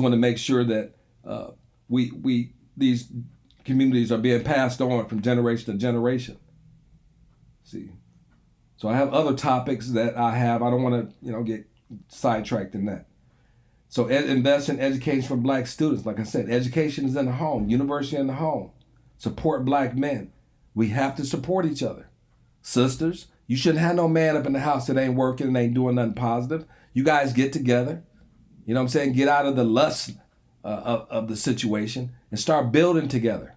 want to make sure that these communities are being passed on from generation to generation. See, so I have other topics that I don't want to get sidetracked in that. So invest in education for Black students. Like I said, education is in the home, university in the home. Support Black men. We have to support each other. Sisters, you shouldn't have no man up in the house that ain't working and ain't doing nothing positive. You guys get together. You know what I'm saying? Get out of the lust of the situation and start building together.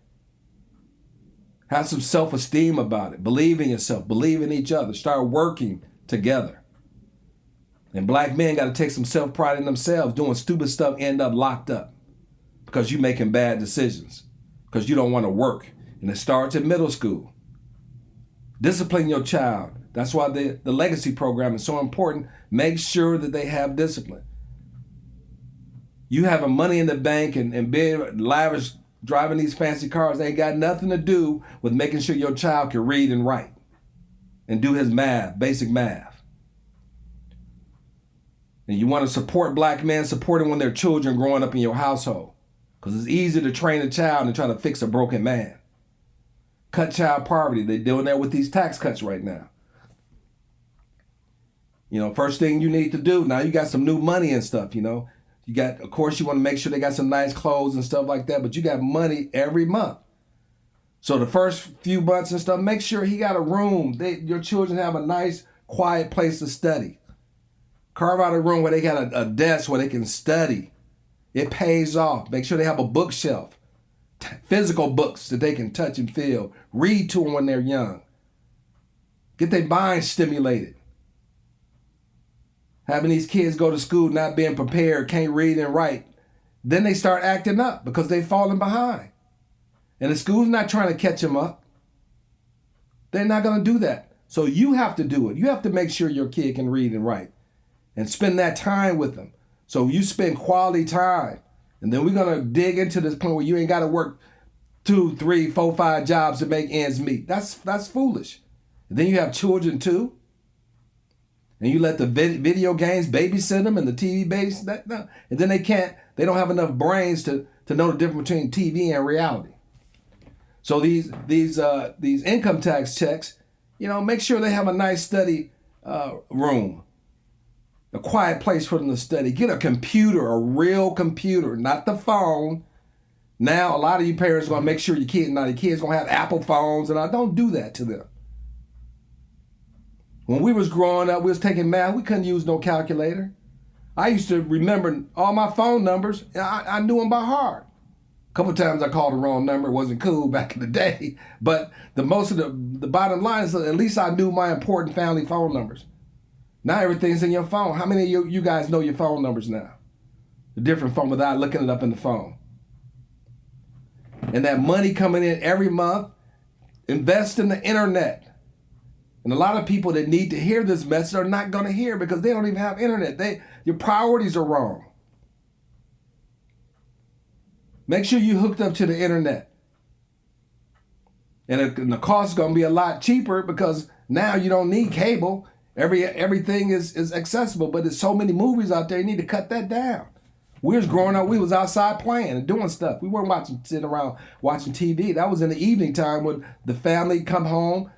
Have some self-esteem about it. Believe in yourself. Believe in each other. Start working together. And Black men got to take some self-pride in themselves. Doing stupid stuff, end up locked up because you're making bad decisions, because you don't want to work. And it starts in middle school. Discipline your child. That's why the legacy program is so important. Make sure that they have discipline. You having money in the bank and being lavish, driving these fancy cars ain't got nothing to do with making sure your child can read and write and do his math, basic math. And you want to support Black men, support them when they're children growing up in your household, because it's easy to train a child and try to fix a broken man. Cut child poverty. They're doing that with these tax cuts right now. First thing you need to do, now you got some new money and stuff, you got, of course, you want to make sure they got some nice clothes and stuff like that, but you got money every month. So the first few months and stuff, make sure he got a room. Your children have a nice, quiet place to study. Carve out a room where they got a desk where they can study. It pays off. Make sure they have a bookshelf, physical books that they can touch and feel. Read to them when they're young. Get their mind stimulated. Having these kids go to school not being prepared, can't read and write, then they start acting up because they've fallen behind. And the school's not trying to catch them up. They're not going to do that. So you have to do it. You have to make sure your kid can read and write and spend that time with them. So you spend quality time. And then we're going to dig into this point where you ain't got to work 2, 3, 4, 5 jobs to make ends meet. That's foolish. And then you have children too. And you let the video games babysit them and the TV base, no. And then they don't have enough brains to know the difference between TV and reality. So these income tax checks, make sure they have a nice study room, a quiet place for them to study. Get a computer, a real computer, not the phone. Now, a lot of you parents are going to make sure your kids going to have Apple phones, and I don't do that to them. When we was growing up, we was taking math. We couldn't use no calculator. I used to remember all my phone numbers. I knew them by heart. A couple times I called the wrong number. It wasn't cool back in the day. But the bottom line is at least I knew my important family phone numbers. Now everything's in your phone. How many of you guys know your phone numbers now? The different phone without looking it up in the phone. And that money coming in every month, invest in the internet. And a lot of people that need to hear this message are not going to hear because they don't even have internet. Your priorities are wrong. Make sure you hooked up to the internet. And the cost is going to be a lot cheaper because now you don't need cable. Everything is accessible, but there's so many movies out there, you need to cut that down. We was growing up, we was outside playing and doing stuff. We weren't sitting around watching TV. That was in the evening time when the family come home,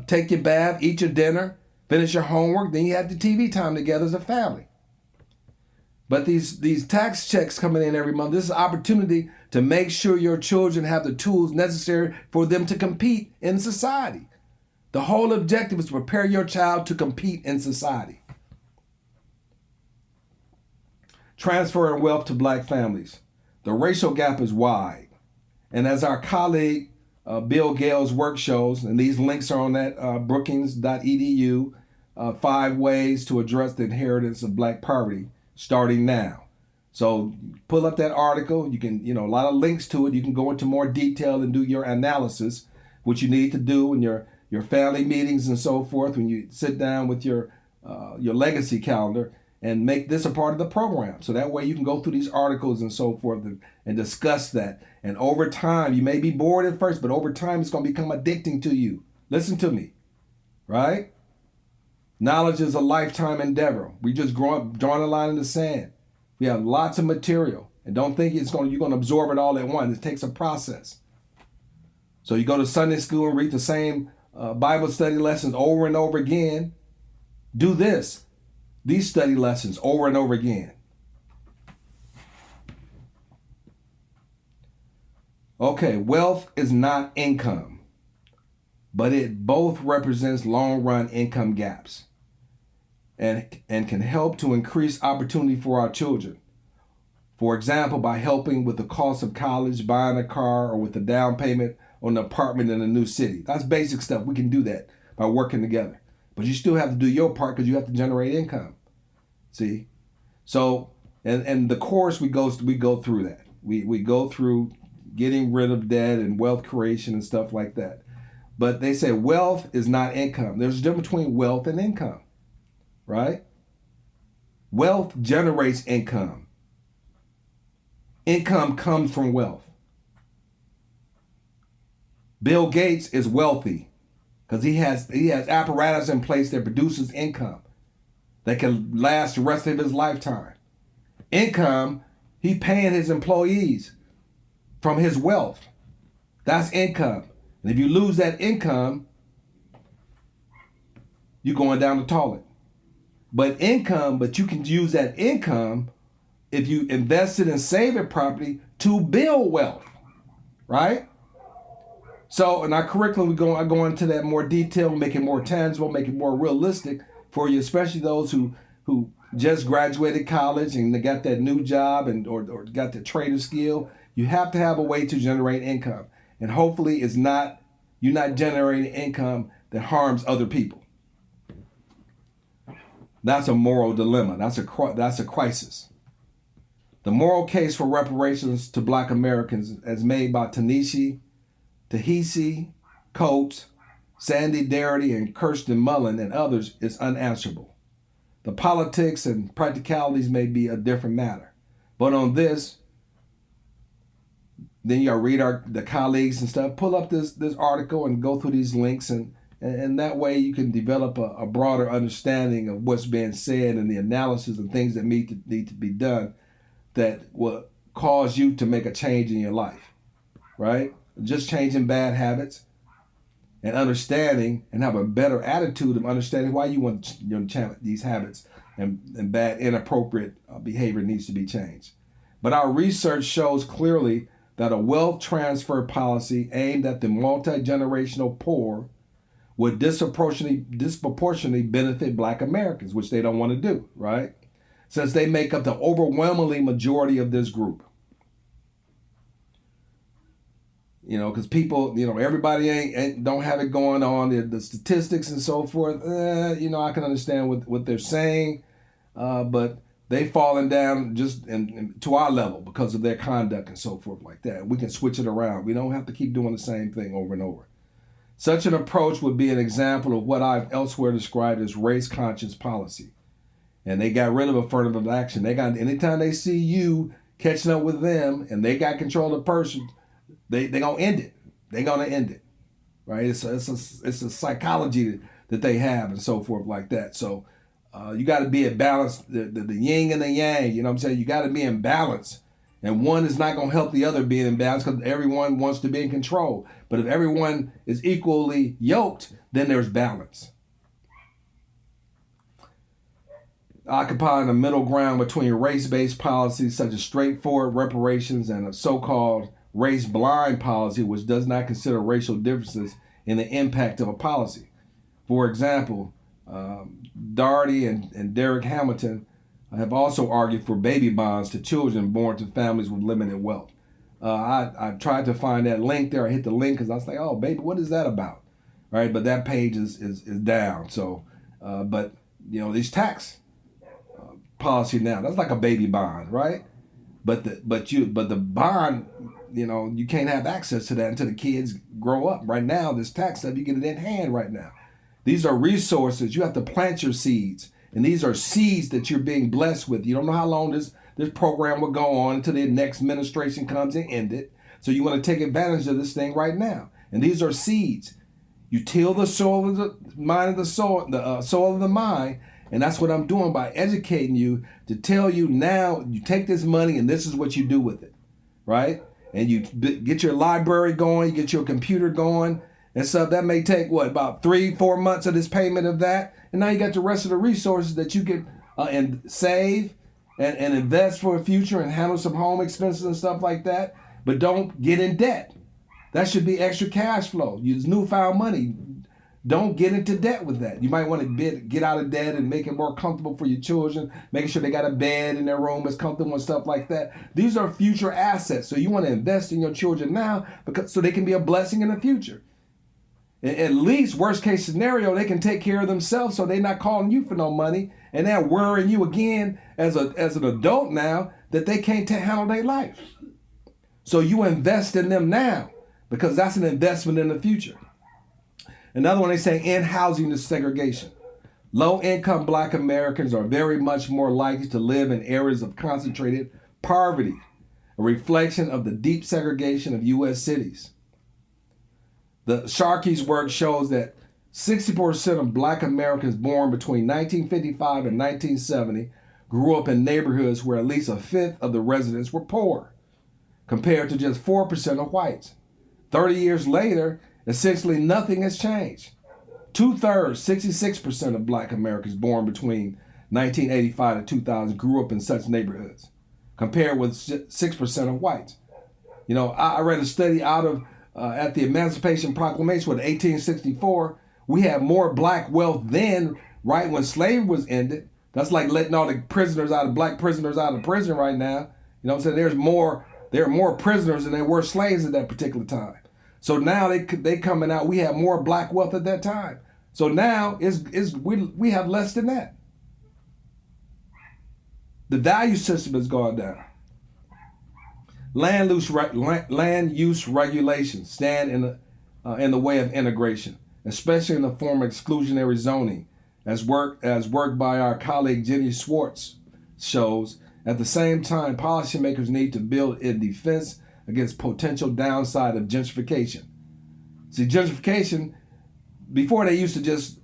take your bath, eat your dinner, finish your homework, then you had the TV time together as a family. But these tax checks coming in every month, this is an opportunity to make sure your children have the tools necessary for them to compete in society. The whole objective is to prepare your child to compete in society. Transferring wealth to Black families. The racial gap is wide. And as our colleague Bill Gale's work shows, and these links are on that brookings.edu, 5 ways to address the inheritance of Black poverty, starting now. So pull up that article. You can, a lot of links to it. You can go into more detail and do your analysis, what you need to do in your family meetings and so forth when you sit down with your legacy calendar and make this a part of the program. So that way you can go through these articles and so forth and discuss that. And over time, you may be bored at first, but over time it's going to become addicting to you. Listen to me, right? Knowledge is a lifetime endeavor. We just drawing a line in the sand. We have lots of material. And don't think you're going to absorb it all at once. It takes a process. So you go to Sunday school and read the same Bible study lessons over and over again. Do these study lessons over and over again. Okay, wealth is not income, but it both represents long-run income gaps and can help to increase opportunity for our children. For example, by helping with the cost of college, buying a car, or with the down payment on an apartment in a new city. That's basic stuff. We can do that by working together. But you still have to do your part because you have to generate income. See? So, and the course we go through that. We go through getting rid of debt and wealth creation and stuff like that. But they say wealth is not income. There's a difference between wealth and income, right? Wealth generates income. Income comes from wealth. Bill Gates is wealthy because he has apparatus in place that produces income that can last the rest of his lifetime. Income, he paying his employees from his wealth. That's income. And if you lose that income, you're going down the toilet. But you can use that income if you invest it and save it properly to build wealth, right? So in our curriculum, I go into that more detail, make it more tangible, make it more realistic for you, especially those who just graduated college and they got that new job or got the trader skill. You have to have a way to generate income. And hopefully you're not generating income that harms other people. That's a moral dilemma. That's a crisis. The moral case for reparations to Black Americans, as made by Ta-Nehisi Coates, Sandy Darity, and Kirsten Mullen, and others, is unanswerable. The politics and practicalities may be a different matter. But on this, then you gotta read the colleagues and stuff, pull up this article and go through these links, and that way you can develop a broader understanding of what's being said and the analysis and things that need to be done that will cause you to make a change in your life, right? Just changing bad habits and understanding and have a better attitude of understanding why you want to challenge these habits and bad, inappropriate behavior needs to be changed. But our research shows clearly that a wealth transfer policy aimed at the multi-generational poor would disproportionately benefit Black Americans, which they don't want to do, right? Since they make up the overwhelmingly majority of this group. Because people, everybody don't have it going on. The statistics and so forth, I can understand what they're saying, but they've fallen down just to our level because of their conduct and so forth like that. We can switch it around. We don't have to keep doing the same thing over and over. Such an approach would be an example of what I've elsewhere described as race-conscious policy. And they got rid of affirmative action. Anytime they see you catching up with them and they got control of the person, they're going to end it. They're going to end it, right? It's a psychology that they have and so forth like that. So you got to be in balance, the yin and the yang, you know what I'm saying? You got to be in balance. And one is not going to help the other be in balance because everyone wants to be in control. But if everyone is equally yoked, then there's balance. Occupying a middle ground between race-based policies such as straightforward reparations and a so-called race-blind policy which does not consider racial differences in the impact of a policy. For example, Darty and Derek Hamilton have also argued for baby bonds to children born to families with limited wealth. I tried to find that link there. I hit the link because I was like, oh, baby, what is that about? Right? But that page is down. So, but, these tax policy now, that's like a baby bond, right? But the bond, you can't have access to that until the kids grow up. Right now, this tax stuff, you get it in hand right now. These are resources. You have to plant your seeds. And these are seeds that you're being blessed with. You don't know how long this program will go on until the next administration comes and end it. So you want to take advantage of this thing right now. And these are seeds. You till the soil of the mind of the soil of the mind, And that's what I'm doing by educating you to tell you now, you take this money and this is what you do with it, right? And you get your library going, you get your computer going, and so that may take, about 3-4 months of this payment of that. And now you got the rest of the resources that you can and save and invest for a future and handle some home expenses and stuff like that. But don't get in debt. That should be extra cash flow. Use newfound money. Don't get into debt with that. You might want to get out of debt and make it more comfortable for your children, making sure they got a bed in their room that's comfortable and stuff like that. These are future assets. So you want to invest in your children now so they can be a blessing in the future. At least, worst case scenario, they can take care of themselves so they're not calling you for no money and they're worrying you again as an adult now that they can't handle their life. So you invest in them now because that's an investment in the future. Another one, they say end housing segregation. Low-income Black Americans are very much more likely to live in areas of concentrated poverty, a reflection of the deep segregation of U.S. cities. The Sharkey's work shows that 60% of Black Americans born between 1955 and 1970 grew up in neighborhoods where at least a fifth of the residents were poor, compared to just 4% of whites. 30 years later, essentially nothing has changed. 2/3, 66% of Black Americans born between 1985 and 2000 grew up in such neighborhoods, compared with 6% of whites. You know, I read a study out of at the Emancipation Proclamation with 1864. We had more Black wealth then, right when slavery was ended. That's like letting all the Black prisoners out of prison right now. You know what I'm saying? There are more prisoners than there were slaves at that particular time. So now they coming out. We have more Black wealth at that time. So now we have less than that. The value system has gone down. Land use regulations stand in the way of integration, especially in the form of exclusionary zoning, as work by our colleague Jenny Schwartz shows. At the same time, policymakers need to build in defense against potential downside of gentrification. See, gentrification, before they used to just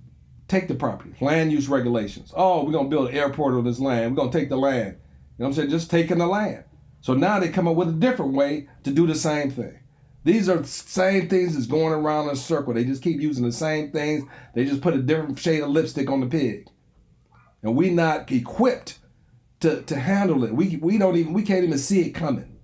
take the property, land use regulations. Oh, we're going to build an airport on this land. We're going to take the land. You know what I'm saying? Just taking the land. So now they come up with a different way to do the same thing. These are the same things that's going around in a circle. They just keep using the same things. They just put a different shade of lipstick on the pig. And we're not equipped to handle it. We can't even see it coming.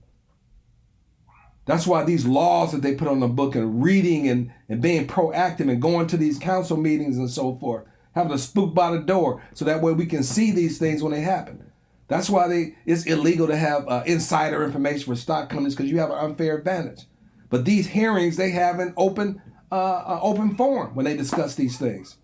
That's why these laws that they put on the book and reading and being proactive and going to these council meetings and so forth, having a spook by the door so that way we can see these things when they happen. That's why it's illegal to have insider information for stock companies, because you have an unfair advantage. But these hearings, they have an open forum when they discuss these things.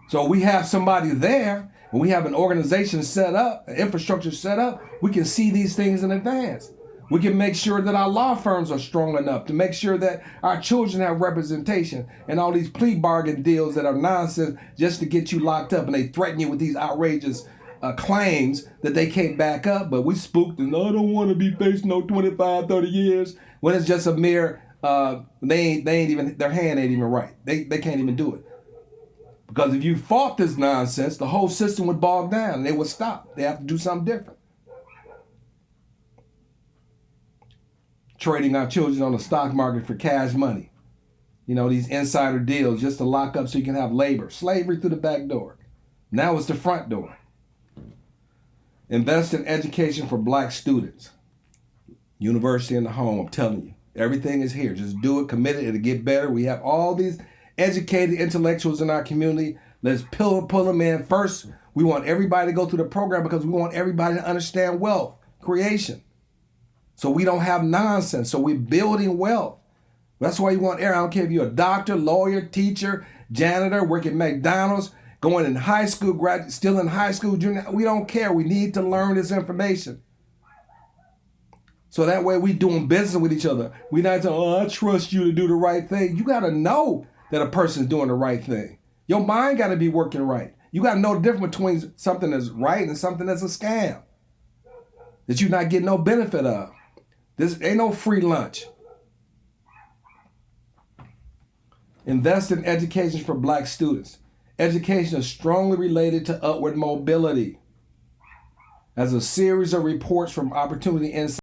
So we have somebody there, and we have an organization set up, an infrastructure set up, we can see these things in advance. We can make sure that our law firms are strong enough to make sure that our children have representation, and all these plea bargain deals that are nonsense just to get you locked up, and they threaten you with these outrageous claims that they can't back up. But we spooked and I don't want to be facing no 25, 30 years when it's just a mere, they ain't even, their hand ain't even right. They can't even do it. Because if you fought this nonsense, the whole system would bog down and they would stop. They have to do something different. Trading our children on the stock market for cash money. You know, these insider deals just to lock up so you can have labor. Slavery through the back door. Now it's the front door. Invest in education for Black students. University in the home, I'm telling you. Everything is here. Just do it, commit it, it'll get better. We have all these educated intellectuals in our community. Let's pull them in. First, we want everybody to go through the program because we want everybody to understand wealth creation. So we don't have nonsense. So we're building wealth. That's why you want I don't care if you're a doctor, lawyer, teacher, janitor, working at McDonald's, going in high school, still in high school, junior. We don't care. We need to learn this information. So that way we doing business with each other. We not saying, I trust you to do the right thing. You got to know that a person's doing the right thing. Your mind got to be working right. You got to know the difference between something that's right and something that's a scam that you're not getting no benefit of. This ain't no free lunch. Invest in education for Black students. Education is strongly related to upward mobility. As a series of reports from Opportunity Insight